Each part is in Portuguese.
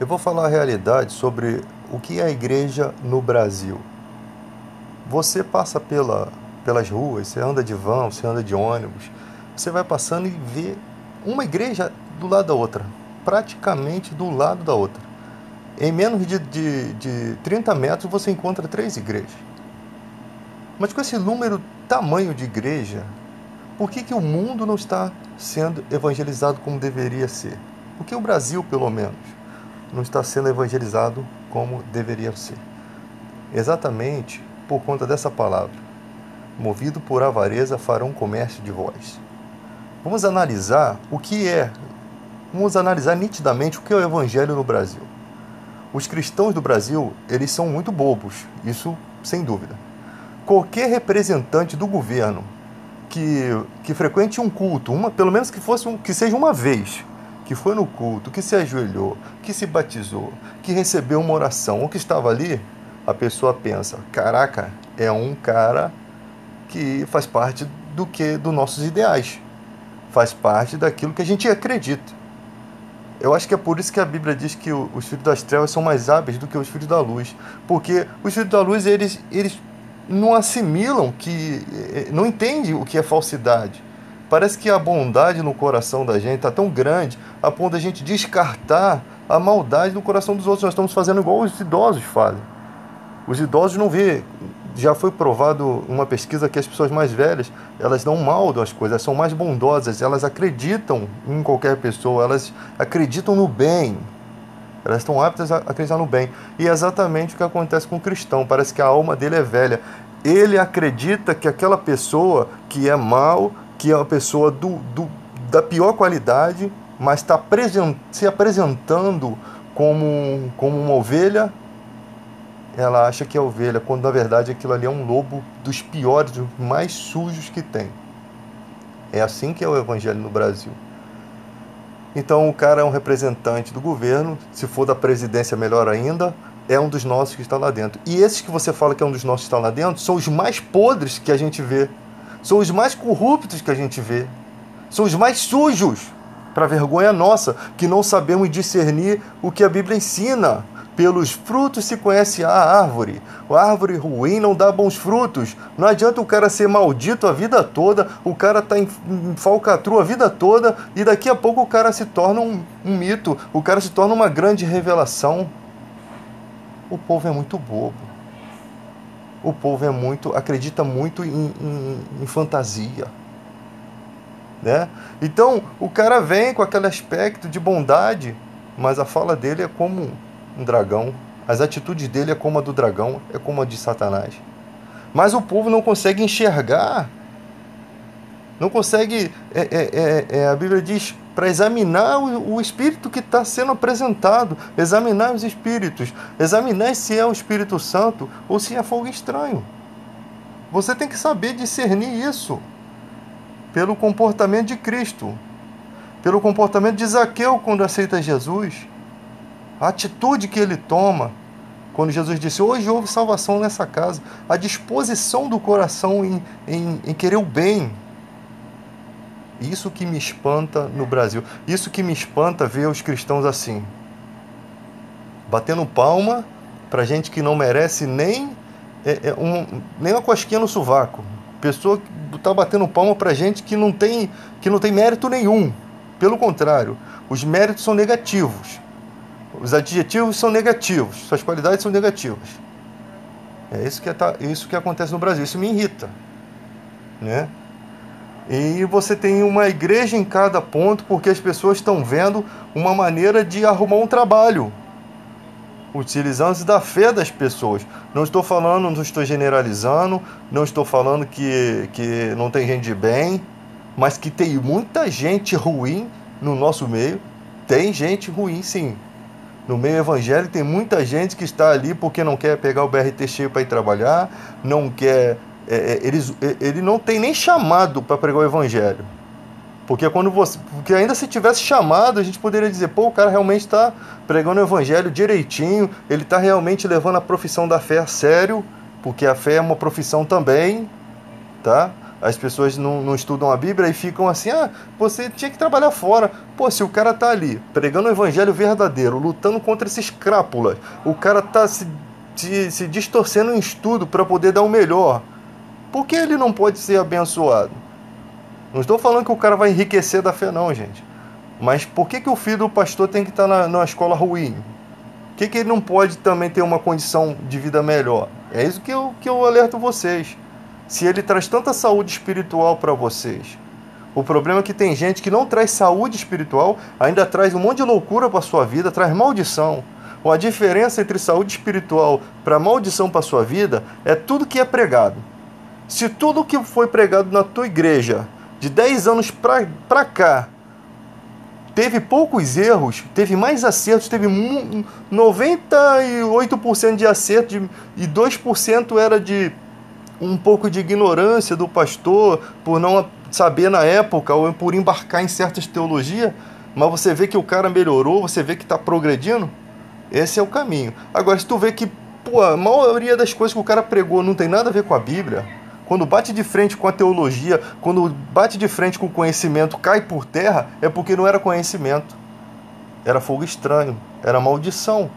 Eu vou falar a realidade sobre o que é a igreja no Brasil. Você passa pelas ruas, você anda de van, você anda de ônibus, você vai passando e vê uma igreja do lado da outra, praticamente do lado da outra. Em menos de 30 metros você encontra 3 igrejas. Mas com esse número tamanho de igreja, por que o mundo não está sendo evangelizado como deveria ser? Por que o Brasil, pelo menos, não está sendo evangelizado como deveria ser? Exatamente por conta dessa palavra. Movido por avareza, farão comércio de vós. Vamos analisar o que é, vamos analisar nitidamente o que é o evangelho no Brasil. Os cristãos do Brasil, eles são muito bobos, isso sem dúvida. Qualquer representante do governo que frequente um culto, pelo menos que seja uma vez, que foi no culto, que se ajoelhou, que se batizou, que recebeu uma oração ou que estava ali, a pessoa pensa, caraca, é um cara que faz parte dos nossos ideais, faz parte daquilo que a gente acredita. Eu acho que é por isso que a Bíblia diz que os filhos das trevas são mais hábeis do que os filhos da luz, porque os filhos da luz, eles não assimilam, não entendem o que é falsidade. Parece que a bondade no coração da gente está tão grande a ponto de a gente descartar a maldade no coração dos outros. Nós estamos fazendo igual os idosos fazem. Os idosos não vê. Já foi provado uma pesquisa que as pessoas mais velhas, elas não maldam as coisas, elas são mais bondosas, elas acreditam em qualquer pessoa, elas acreditam no bem. Elas estão aptas a acreditar no bem. E é exatamente o que acontece com o cristão. Parece que a alma dele é velha. Ele acredita que aquela pessoa que é mal, que é uma pessoa da pior qualidade, mas está se apresentando como uma ovelha, ela acha que é ovelha, quando na verdade aquilo ali é um lobo dos piores, dos mais sujos que tem. É assim que é o evangelho no Brasil. Então o cara é um representante do governo, se for da presidência melhor ainda, é um dos nossos que está lá dentro. E esses que você fala que é um dos nossos que está lá dentro, são os mais podres que a gente vê, são os mais corruptos que a gente vê, são os mais sujos, para vergonha nossa, que não sabemos discernir o que a Bíblia ensina. Pelos frutos se conhece a árvore. A árvore ruim não dá bons frutos. Não adianta o cara ser maldito a vida toda, o cara está em falcatrua a vida toda, e daqui a pouco o cara se torna um mito, o cara se torna uma grande revelação. O povo é muito bobo. O povo acredita muito em fantasia. Né? Então, o cara vem com aquele aspecto de bondade, mas a fala dele é como um dragão, as atitudes dele é como a do dragão, é como a de Satanás. Mas o povo não consegue enxergar, não consegue, a Bíblia diz, para examinar o espírito que está sendo apresentado, examinar os espíritos, examinar se é o Espírito Santo ou se é fogo estranho. Você tem que saber discernir isso pelo comportamento de Cristo, pelo comportamento de Zaqueu quando aceita Jesus. A atitude que ele toma, quando Jesus disse, hoje houve salvação nessa casa, a disposição do coração em querer o bem. Isso que me espanta no Brasil. Isso que me espanta ver os cristãos assim, batendo palma para gente que não merece nem uma cosquinha no sovaco. Pessoa que está batendo palma para gente que não tem mérito nenhum. Pelo contrário, os méritos são negativos. Os adjetivos são negativos, suas qualidades são negativas. É isso que acontece no Brasil. Isso me irrita, né? E você tem uma igreja em cada ponto, porque as pessoas estão vendo uma maneira de arrumar um trabalho, utilizando-se da fé das pessoas. Não estou generalizando, não estou falando que não tem gente de bem, mas que tem muita gente ruim no nosso meio. Tem gente ruim, sim. No meio evangélico tem muita gente que está ali porque não quer pegar o BRT cheio para ir trabalhar, não quer, ele não tem nem chamado para pregar o evangelho. Porque ainda se tivesse chamado, a gente poderia dizer, pô, o cara realmente está pregando o evangelho direitinho, ele está realmente levando a profissão da fé a sério, porque a fé é uma profissão também, tá? As pessoas não estudam a Bíblia e ficam assim, você tinha que trabalhar fora. Pô, se o cara tá ali, pregando o evangelho verdadeiro, lutando contra esses crápulas, o cara tá se distorcendo em estudo para poder dar o melhor, por que ele não pode ser abençoado? Não estou falando que o cara vai enriquecer da fé não, gente. Mas por que o filho do pastor tem que estar na escola ruim? Por que ele não pode também ter uma condição de vida melhor? É isso que eu alerto vocês. Se ele traz tanta saúde espiritual para vocês. O problema é que tem gente que não traz saúde espiritual, ainda traz um monte de loucura para sua vida, traz maldição. A diferença entre saúde espiritual para maldição para sua vida é tudo que é pregado. Se tudo que foi pregado na tua igreja de 10 anos para cá teve poucos erros, teve mais acertos, teve 98% de acerto e 2% era de um pouco de ignorância do pastor, por não saber na época, ou por embarcar em certas teologias, mas você vê que o cara melhorou, você vê que está progredindo, esse é o caminho. Agora, se tu vê que a maioria das coisas que o cara pregou não tem nada a ver com a Bíblia, quando bate de frente com a teologia, quando bate de frente com o conhecimento, cai por terra, é porque não era conhecimento, era fogo estranho, era maldição.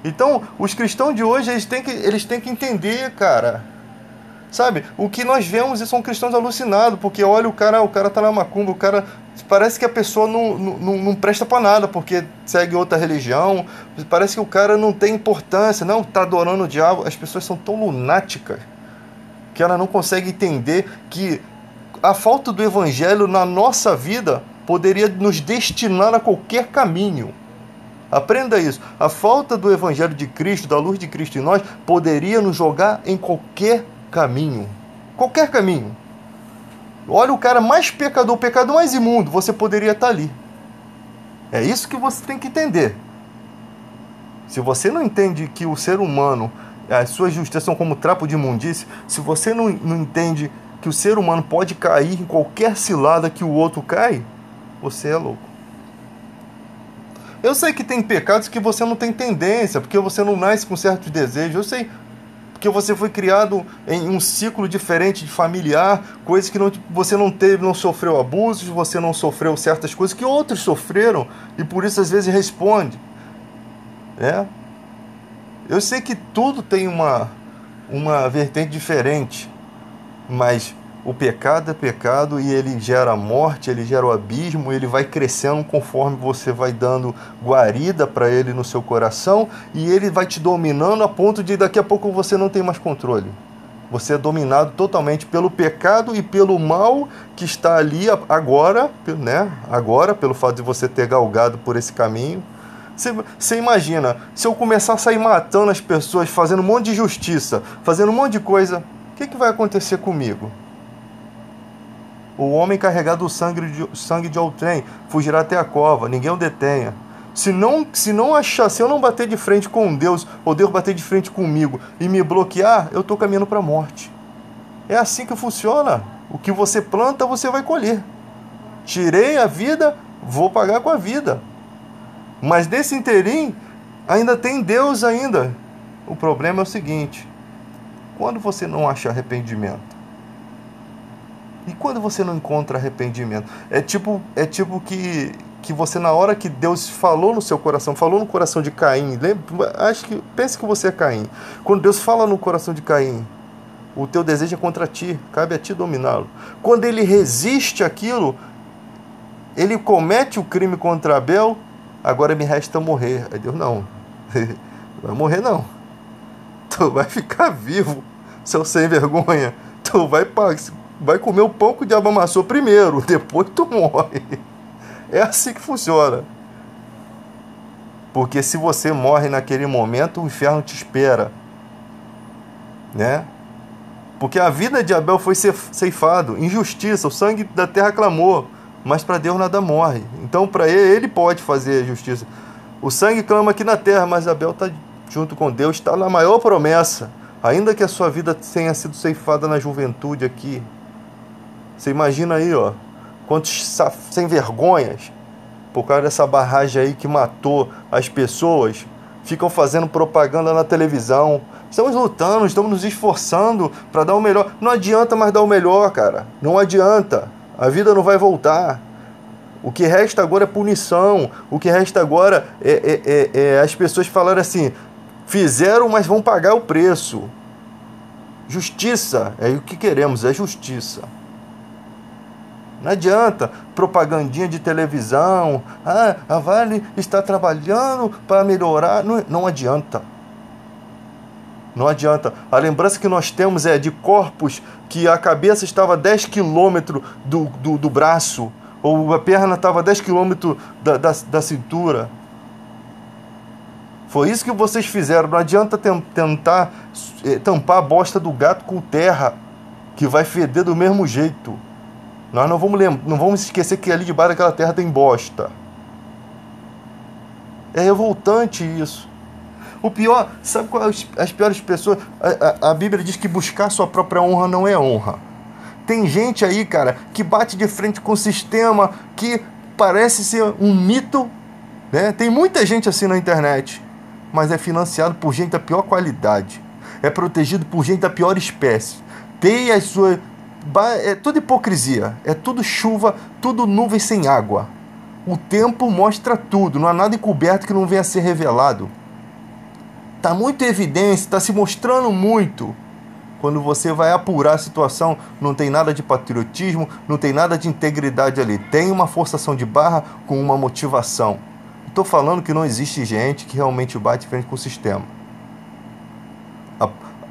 Então, os cristãos de hoje, eles têm que entender, cara. Sabe, o que nós vemos são cristãos alucinados, porque olha, o cara tá na macumba, o cara parece que a pessoa não presta pra nada, porque segue outra religião, parece que o cara não tem importância, não, tá adorando o diabo. As pessoas são tão lunáticas que ela não consegue entender que a falta do evangelho na nossa vida poderia nos destinar a qualquer caminho. Aprenda isso. A falta do evangelho de Cristo, da luz de Cristo em nós, poderia nos jogar em qualquer caminho. Qualquer caminho. Olha, o cara mais pecador, o pecador mais imundo, você poderia estar ali. É isso que você tem que entender. Se você não entende que o ser humano, as suas justiças são como trapo de imundície, se você não entende que o ser humano pode cair em qualquer cilada que o outro cai, você é louco. Eu sei que tem pecados que você não tem tendência, porque você não nasce com certos desejos. Eu sei, porque você foi criado em um ciclo diferente de familiar, coisas que você não teve, não sofreu abusos, você não sofreu certas coisas que outros sofreram, e por isso às vezes responde. Eu sei que tudo tem uma vertente diferente, mas o pecado é pecado e ele gera morte, ele gera o abismo, ele vai crescendo conforme você vai dando guarida para ele no seu coração, e ele vai te dominando a ponto de daqui a pouco você não tem mais controle. Você é dominado totalmente pelo pecado e pelo mal que está ali agora, agora, pelo fato de você ter galgado por esse caminho. Você imagina, se eu começar a sair matando as pessoas, fazendo um monte de justiça, fazendo um monte de coisa, o que vai acontecer comigo? O homem carregado do sangue de outrem fugirá até a cova, ninguém o detenha. Se eu não bater de frente com Deus, ou Deus bater de frente comigo e me bloquear, eu estou caminhando para a morte. É assim que funciona. O que você planta, você vai colher. Tirei a vida, vou pagar com a vida. Mas nesse interim, ainda tem Deus ainda. O problema é o seguinte: quando você não acha arrependimento, e quando você não encontra arrependimento, é tipo que você, na hora que Deus falou no seu coração, falou no coração de Caim, pense que você é Caim. Quando Deus fala no coração de Caim, o teu desejo é contra ti, cabe a ti dominá-lo. Quando ele resiste àquilo, ele comete o crime contra Abel, agora me resta morrer. Aí Deus, não, vai morrer não. Tu vai ficar vivo, seu sem vergonha. Tu vai comer o pão que o diabo amassou primeiro, depois tu morre. É assim que funciona. Porque se você morre naquele momento, o inferno te espera. Porque a vida de Abel foi ceifado, injustiça, o sangue da terra clamou, mas para Deus nada morre. Então para ele pode fazer justiça. O sangue clama aqui na terra, mas Abel está junto com Deus, está na maior promessa. Ainda que a sua vida tenha sido ceifada na juventude aqui. Você imagina aí, quantos sem vergonhas, por causa dessa barragem aí que matou as pessoas, ficam fazendo propaganda na televisão. Estamos lutando, estamos nos esforçando para dar o melhor. Não adianta mais dar o melhor, cara. Não adianta. A vida não vai voltar. O que resta agora é punição. O que resta agora é as pessoas falarem assim: fizeram, mas vão pagar o preço. Justiça. É o que queremos, é justiça. Não adianta propagandinha de televisão. A Vale está trabalhando para melhorar. Não adianta. Não adianta. A lembrança que nós temos é de corpos que a cabeça estava a 10 quilômetros do braço, ou a perna estava a 10 quilômetros da cintura. Foi isso que vocês fizeram. Não adianta tentar tampar a bosta do gato com terra, que vai feder do mesmo jeito. Nós não vamos esquecer que ali debaixo daquela terra tem bosta. É revoltante isso. O pior, sabe qual é as piores pessoas? A Bíblia diz que buscar sua própria honra não é honra. Tem gente aí, cara, que bate de frente com o sistema que parece ser um mito, né? Tem muita gente assim na internet, mas é financiado por gente da pior qualidade. É protegido por gente da pior espécie. Tem as suas... É tudo hipocrisia. É tudo chuva, tudo nuvem sem água. O tempo mostra tudo. Não há nada encoberto que não venha a ser revelado. Está muito evidente, está se mostrando muito. Quando você vai apurar a situação, não tem nada de patriotismo, não tem nada de integridade ali. Tem uma forçação de barra com uma motivação. Estou falando que não existe gente que realmente bate de frente com o sistema.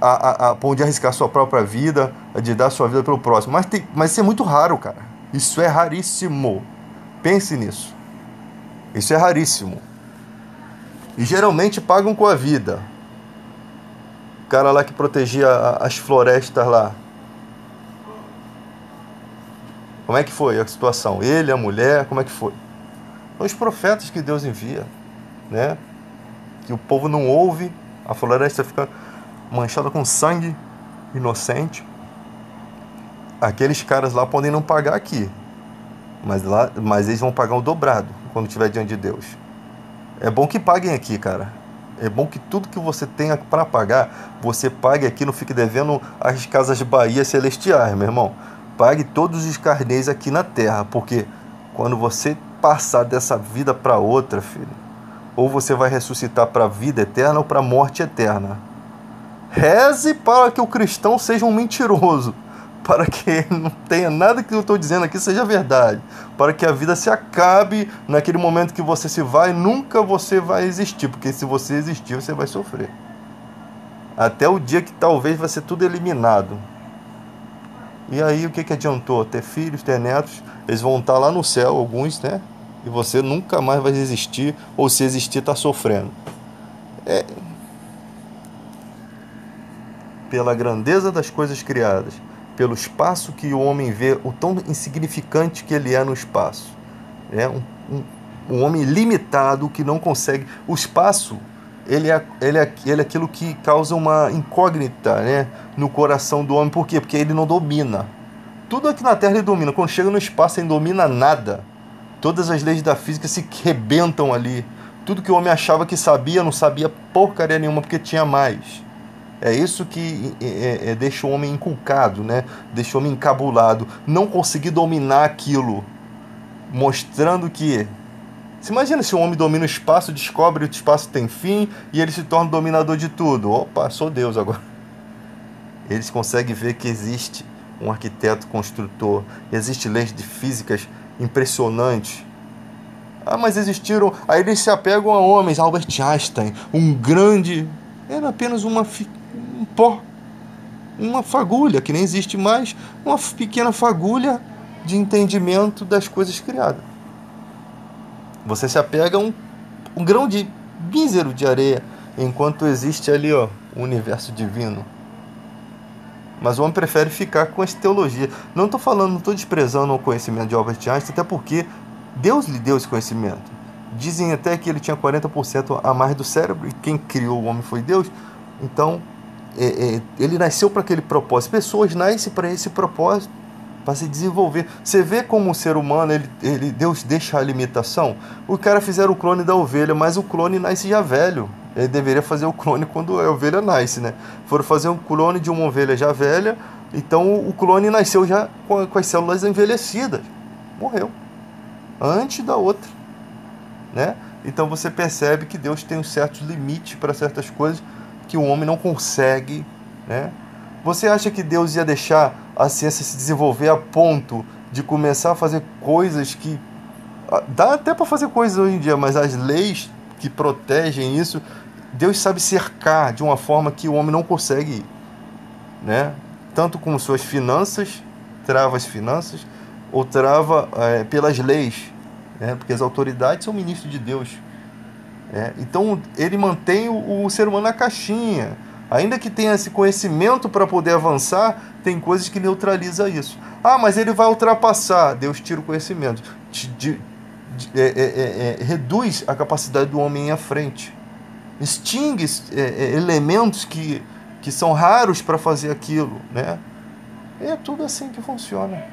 A ponto de arriscar sua própria vida, de dar sua vida pelo próximo. Mas isso é muito raro, cara. Isso é raríssimo. Pense nisso. Isso é raríssimo. E geralmente pagam com a vida. O cara lá que protegia as florestas lá. Como é que foi a situação? Ele, a mulher, como é que foi? São os profetas que Deus envia, né? Que o povo não ouve, a floresta fica manchada com sangue inocente. Aqueles caras lá podem não pagar aqui, mas eles vão pagar o dobrado quando estiver diante de Deus. É bom que paguem aqui, cara. É bom que tudo que você tenha para pagar, você pague aqui, não fique devendo as casas de Bahia celestiais, meu irmão. Pague todos os carnês aqui na terra, porque quando você passar dessa vida para outra, filho, ou você vai ressuscitar para a vida eterna ou para a morte eterna. Reze para que o cristão seja um mentiroso, para que não tenha nada que eu estou dizendo aqui seja verdade, para que a vida se acabe naquele momento que você se vai, nunca você vai existir, porque se você existir, você vai sofrer. Até o dia que talvez vai ser tudo eliminado. E aí o que adiantou? Ter filhos, ter netos, eles vão estar lá no céu, alguns, né? E você nunca mais vai existir, ou se existir, está sofrendo. Pela grandeza das coisas criadas, pelo espaço que o homem vê, o tão insignificante que ele é no espaço. É um homem limitado que não consegue... O espaço, ele é aquilo que causa uma incógnita, né, no coração do homem. Por quê? Porque ele não domina. Tudo aqui na Terra ele domina. Quando chega no espaço, ele não domina nada. Todas as leis da física se rebentam ali. Tudo que o homem achava que sabia, não sabia porcaria nenhuma, porque tinha mais. É isso que deixa o homem inculcado, né? Deixa o homem encabulado. Não conseguir dominar aquilo. Mostrando que... Você imagina se o homem domina o espaço, descobre que o espaço tem fim e ele se torna dominador de tudo. Opa, sou Deus agora. Eles conseguem ver que existe um arquiteto construtor. Existem leis de físicas impressionantes. Mas existiram... Aí eles se apegam a homens. Albert Einstein, um grande... Era apenas um pó, uma fagulha, que nem existe mais, uma pequena fagulha de entendimento das coisas criadas. Você se apega a um grão de mísero de areia, enquanto existe ali, ó, o universo divino. Mas o homem prefere ficar com essa teologia. Não estou desprezando o conhecimento de Albert Einstein, até porque Deus lhe deu esse conhecimento. Dizem até que ele tinha 40% a mais do cérebro, e quem criou o homem foi Deus. Então, ele nasceu para aquele propósito. Pessoas nascem para esse propósito, para se desenvolver. Você vê como o ser humano, Deus deixa a limitação. O cara fizeram o clone da ovelha, mas o clone nasce já velho. Ele deveria fazer o clone quando a ovelha nasce, né? Foram fazer um clone de uma ovelha já velha, então o clone nasceu já com as células envelhecidas. Morreu. Antes da outra, né? Então você percebe que Deus tem um certo limite para certas coisas que o homem não consegue, né? Você acha que Deus ia deixar a ciência se desenvolver a ponto de começar a fazer coisas que... Dá até para fazer coisas hoje em dia, mas as leis que protegem isso, Deus sabe cercar de uma forma que o homem não consegue, né? Tanto com suas finanças, trava as finanças, ou trava pelas leis, né? Porque as autoridades são ministros de Deus. Então ele mantém o ser humano na caixinha. Ainda que tenha esse conhecimento para poder avançar, tem coisas que neutraliza isso. Ah, mas ele vai ultrapassar. Deus tira o conhecimento. Reduz a capacidade do homem ir à frente. Extingue elementos que são raros para fazer aquilo, né? É tudo assim que funciona.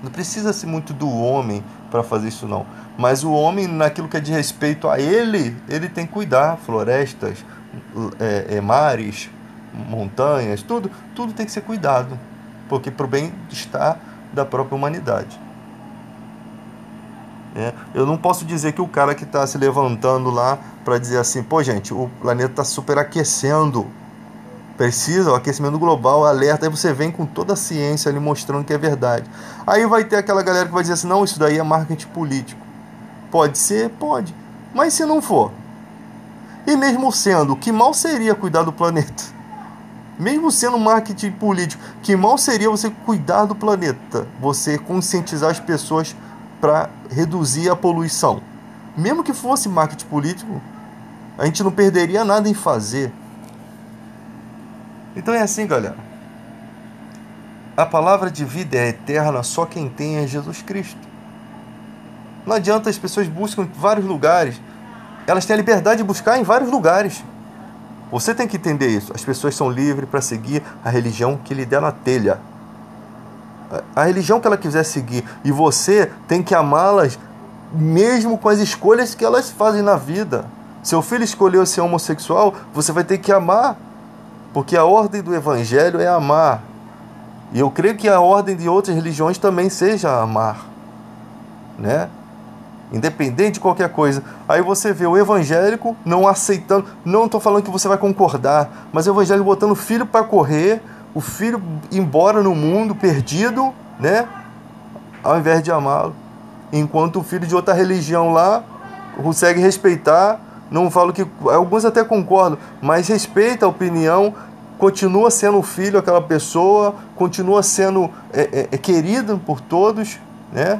Não precisa-se muito do homem para fazer isso, não. Mas o homem, naquilo que é de respeito a ele, ele tem que cuidar. Florestas, mares, montanhas, tudo tem que ser cuidado. Porque para o bem-estar da própria humanidade. Eu não posso dizer que o cara que está se levantando lá para dizer assim, pô gente, o planeta está superaquecendo, precisa, o aquecimento global, alerta, aí você vem com toda a ciência ali mostrando que é verdade. Aí vai ter aquela galera que vai dizer assim, não, isso daí é marketing político. Pode ser? Pode. Mas se não for? E mesmo sendo, que mal seria cuidar do planeta? Mesmo sendo marketing político, que mal seria você cuidar do planeta? Você conscientizar as pessoas para reduzir a poluição. Mesmo que fosse marketing político, a gente não perderia nada em fazer. Então é assim, galera. A palavra de vida é eterna, só quem tem é Jesus Cristo. Não adianta, as pessoas buscam em vários lugares. Elas têm a liberdade de buscar em vários lugares. Você tem que entender isso. As pessoas são livres para seguir a religião que lhe der na telha. A religião que ela quiser seguir. E você tem que amá-las mesmo com as escolhas que elas fazem na vida. Seu filho escolheu ser homossexual, você vai ter que amar. Porque a ordem do evangelho é amar. E eu creio que a ordem de outras religiões também seja amar, né? Independente de qualquer coisa. Aí você vê o evangélico não aceitando. Não estou falando que você vai concordar, mas o evangélico botando o filho para correr, o filho embora no mundo perdido, né? Ao invés de amá-lo. Enquanto o filho de outra religião lá consegue respeitar. Não falo que... Alguns até concordam, mas respeita a opinião, continua sendo filho aquela pessoa, continua sendo querido por todos, né?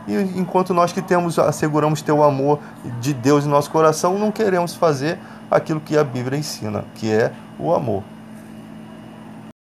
E enquanto nós que asseguramos ter o amor de Deus em nosso coração, não queremos fazer aquilo que a Bíblia ensina, que é o amor.